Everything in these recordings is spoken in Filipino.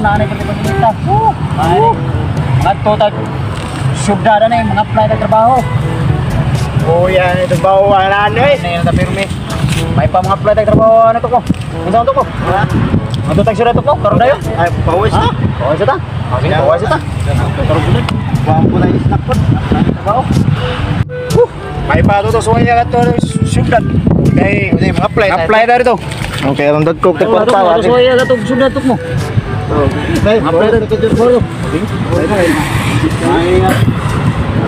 sana pati pagkita. Mga total syudada na yung mga apply na trabaho. Yan ito bawa na ano eh. Ano na pirmi. May pa mga apply na trabaho ano to ko. Unsa to ko? Ano tag syudada to ko? Karon dayon. Ay pawis na. Pawis ta. Sige, pawis ta. Karon sunod. Buang po na isnak po. Trabaho. May pa to suway niya to syudad. Kay mga apply na rito. Okay, ang dagkog ta kwarta. Ano suway na to syudad to mo? May apply na kay Jor. Ay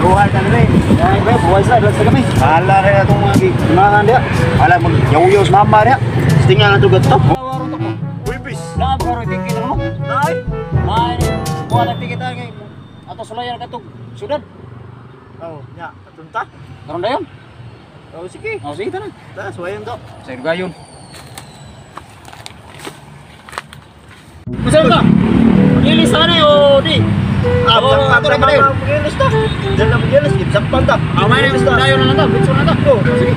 ruhay ka na rin. Ay, buhay sa sa kami. Hala rin itong mga gimangan dia. Hala mag yaw-yaw sa mama dia. Stingan ang tugat to. Wibis. Laab karon ticket mo. Nay. Nay, buwan na ticket ay ato sulayan katong syudad. Oh, nya, tunta. Karon dayon. Oh, sige. Oh, sige ta na. Ta, suwayan to. Sa gayon. Bisa ka? Ilis sana yo di. Ato na ba? Magilis ta. Diyan na magilis, gipsakpan ta. May na dayon na ta, bitso na ta. Oh, sige.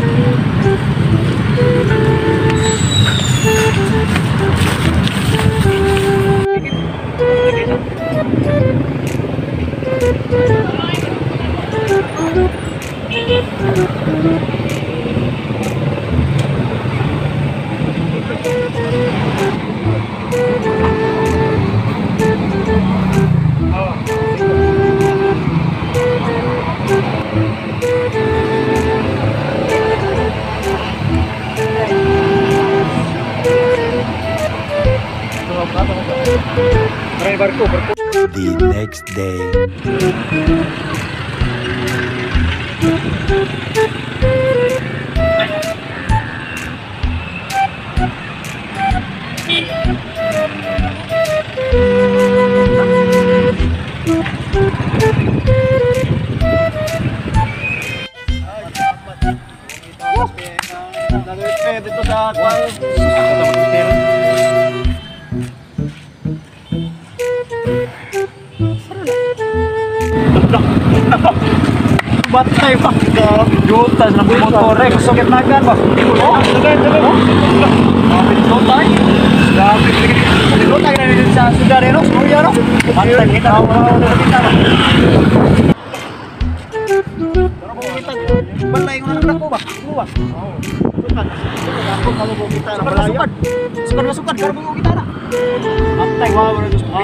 The next day. Dito sa kwan. Batay pa. Jutas na motor eh. Sakit na gan ba? Oh, sakit. Kapit lutay. Kapit lutay na din sa sudare no. Suya no. Mantag kita na kita. Pero kung kita balay ng anak ko ba? Luwas. Oo. Sukat. Ako malubo kita na balay. Sukat. Pero kung kita na. Mantag wa wala gusto.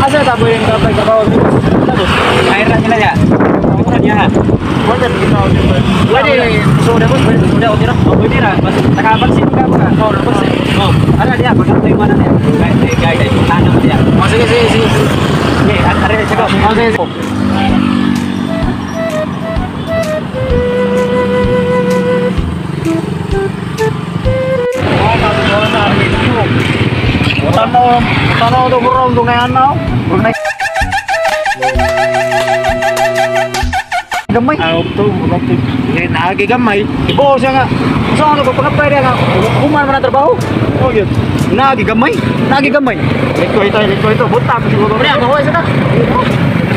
Asa tak boleh sampai ke bawah tu? Air nak kena ya? Bukan ya. Boleh kita udah. Boleh. Sudah bos, sudah udah. Oh, ini lah. Tak kabar sih enggak bukan. Oh, bos. Oh, ada dia pakai dari mana dia? Guys, tanam dia. Masuk ke sini. Ni, ada dia cakap. Masuk. Tanaw do burong do ngayon na. Gamay. To, naagi gamay. Ibo siya nga. So ano ko pagkapay dia nga. Kuman man na trabaho. Oh, yun. Nagi gamay. Liko ito. Buta ko siguro. Pre, bahoy sa ta.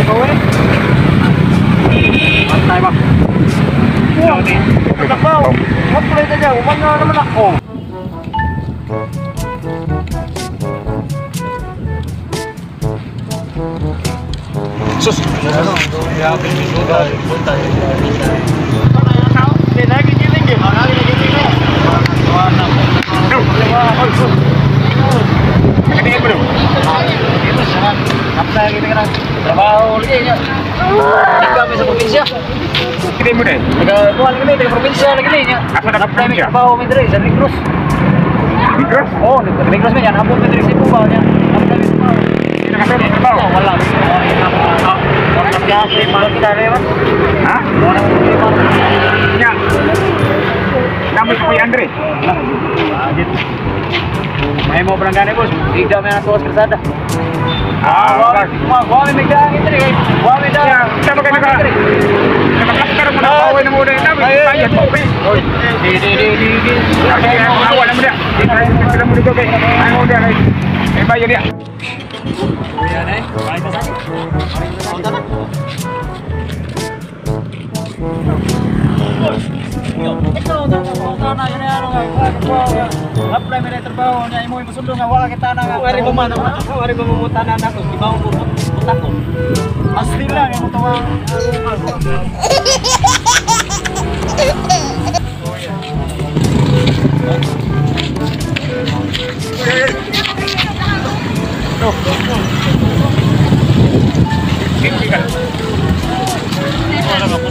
Bahoy. Antay ba? Wow. Trabaho. Maplay ta diyan. Umano naman ako. Sus. Ano? Ya, pinisugal. Buta. Hindi lagi giling eh. Lagi giling. Kaya mo. Apply kita kan. Trabaho ulit niya. Kami sa probinsya. Kaya mo din. Nagakuha kami sa probinsya lagi niya. Apa nak Apply mi trabaho mi dire sa Negros. Negros? Oh, Negros mi yan. Hapon mi dire sa Pubaw niya. Apply mi trabaho. Nakasama trabaho? Wala. Wala kita lewat. Ha? Wala kita. Ya. Kamu si Andre? May mo barangay bos. Tidak may atos kersada. Ah, Wala mi megdang itu guys. Wala mi dah. sama kayo ka. Nakakasar mo na paway na muna ito. Bayad mo pa eh. Di. Kasi ako awan mo na. Di tayo kasi mo dito kay. Ano dia kay. Eh bayad dia. Yan eh. Balik ka sa. Ito, na yun ano nga, apply mo na trabaho niya, imo yung masundo nga, wala kita na nga. Wari ba mamuta na ako, iba ko puta ko. Asli lang, yung mutawa.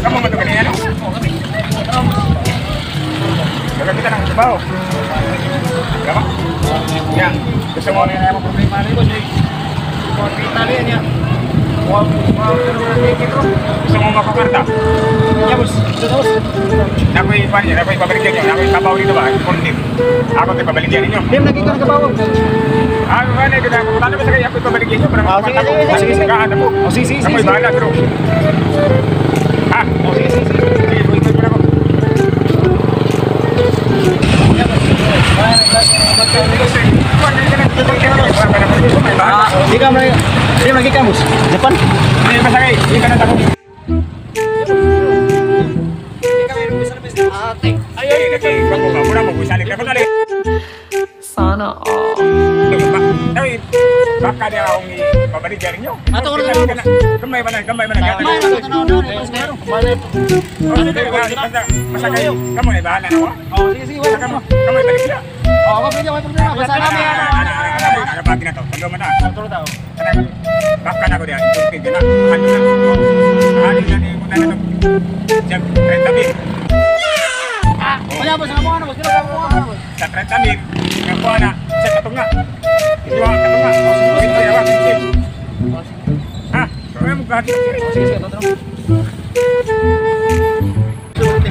Kamu mau tukar ini? Kalau kita nang trabaho. Berapa? Ya, gusto mo na yung problema nito, Jay. Kung Italia niya. Gusto mo makakarta? Ya, bos. Terus. Nakoy ipan niya, nakoy pabalikin niyo, nakoy kabaw dito ba? Kontim. Ako tayo pabalikin ninyo. Dia lagi kan ke bawah. Ano ba na, kita punta ba sa kaya ako pabalikin niyo para makapata ko. Sige. Kaano mo? Sige. Nakoy bahala, bro. Ha? Sige. Sige, buhay mo na ako. Dia lagi kamus. Depan. Ini pasangay, ini kanan takbo. Ayo, kamu muna mo busalik ako dali. Sana all. Tapi baka dia akong ipabaligyan niyo. Ato ko na. Gamay man. Basta kayo, kamu na bahala na ako. Oh, sige. Kamu balik na. Oh, wag problema. Basta kami Ano ba ginato? Pagdo mo na. Turo tao. Baka na ko dia. Hindi na. Ano na ni mo na ito. Diyan, 30 mil. Kaya bos mo ano, bos mo. Sa 30 mil, nakuha na. Sa katunga. Ito ang katunga. Ito yung awak. Ha? Kaya mo kahit. Sige, totoo.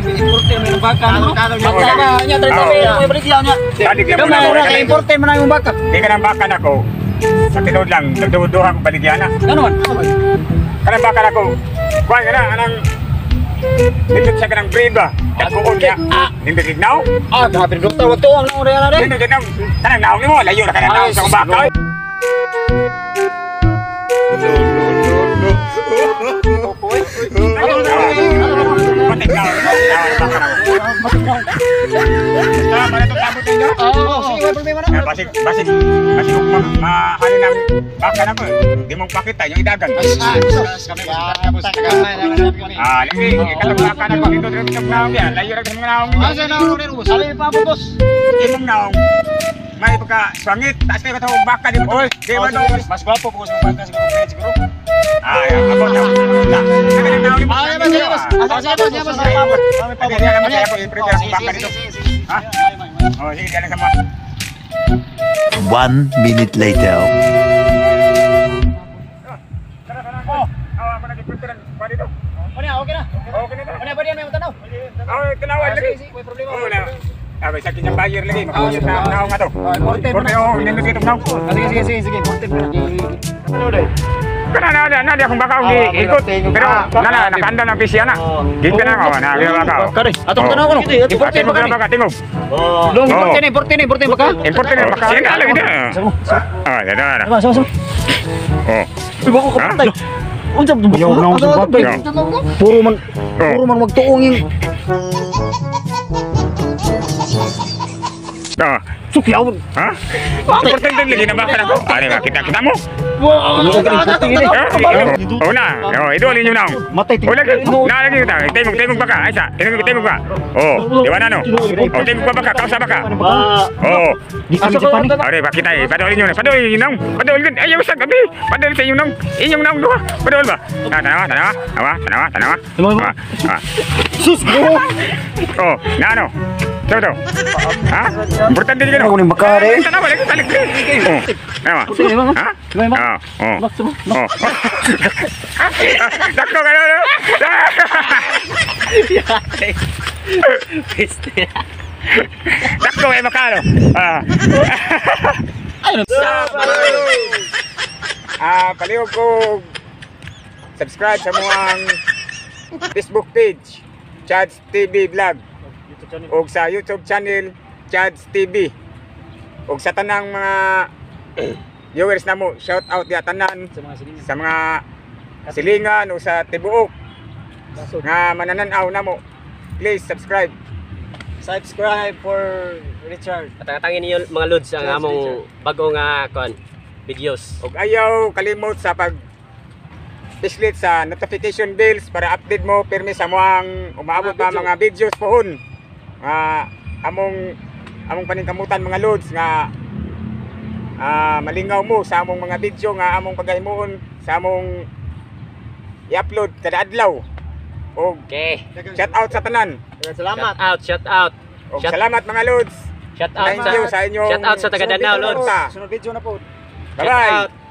Importer mo yung baka. Nya 30 mil, may balik niya. Kamay importer mo na yung baka. Di ka nang baka na ko. Sa tinod lang, nagduduha ko baligyan na. Ano man? Kanang baka na ko. Kuha ka na, anang nindot siya ka ng breed ba? Kagbuon niya. Nindot ignaw? Grabe doktor, wag tuwang na uri na rin. Nindot ignaw. Tanang naong ni mo, layo na ka na naong sa baka. Patik na, baka na ko. Basta, para itong tabot ninyo? Sige, may problema na. Basig kung mahali ng baka na ko. Di mong pakita yung idagan. Lagi, ikatong baka na ko. Dito rin itong naong yan. Layo rin itong naong yan. Asa na uri rin, sali pa po boss. Imong naong. May pagka-swangit. Taas kayo katawang baka din. Oy, di ba ito? Mas gwapo po sa bangka siguro, siguro. Abot na. Nagaling naong ni mo. Sige, boss. Sige, boss. Hindi naman kaya ko i-prepare ang baka dito. Ha? Oh, sige, diyan lang sa mga. 1 minute later. Oh, ako nag-prepare pa dito. Okay na. Okay na. Ano ba diyan may tanaw? Tanawan lagi. May problema. Oo na. Abay, sa kanyang buyer lagi. Makawin na naong nga to. Importer mo na. Importer, nindot itong naong. Sige, importer mo na. Kana na akong baka ikot. Pero nakaanda ng pisya na. Gid ka na ako na baka. Kare, atong tanaw ko no. Importer mo ba baka tingog. Long importer baka. Importer na baka. Sige lagi na. Ah, dada. Sama. Oh. Iba ko kapatay. Unsa mo? Yo na sa papel. Puro man magtuong yung Ah, sukyaw. ha? Importer din lagi na baka na ko. Ano ba kita mo? Oh na. Oh, idolin niyo na. Matay Oh, lagi. Na lagi kita. Tingog baka. Ay sa. Tingog baka. Oh, di ba na no? Oh, tingog baka kausa baka. Oh. Di kami Japan. Are ba kita padolin niyo na. Padolin niyo nang. Padolin. Ay, sa gabi. Padolin sa inyo nang. Inyong nang duha. Padol ba? Tanawa. Sus. Oh, na ano? Coba. Ha? Importante din Ako ni makare. Tanawa lagi balik. Oh. Nama. Ha? Oh. Oh. Dako ka na. Dako ay makalo. Palihog ko subscribe sa mga Facebook page Chads TV Vlog o sa YouTube channel Chads TV o sa tanang mga viewers na mo, shout out ya tanan sa mga silingan o sa tibuok nga manananaw na mo, please subscribe Subscribe for Richard. Tatangin niyo mga lods ang Yes, among teacher. bagong videos. Ug ayaw kalimot sa pag pislit sa notification bells para update mo pirmi sa moang umaabot Mga pa video. mga videos pohon. Among paningkamutan mga loads nga malingaw mo sa among mga video nga among paghimuon sa among i-upload kada adlaw. Og Okay. shout out sa tanan. Salamat. Shout out. Og Shout- salamat mga loads. Shout out Thank you sa inyong Shout out sa taga Danao, suporta. Lods. Sunod video na po. Bye-bye. Shout out.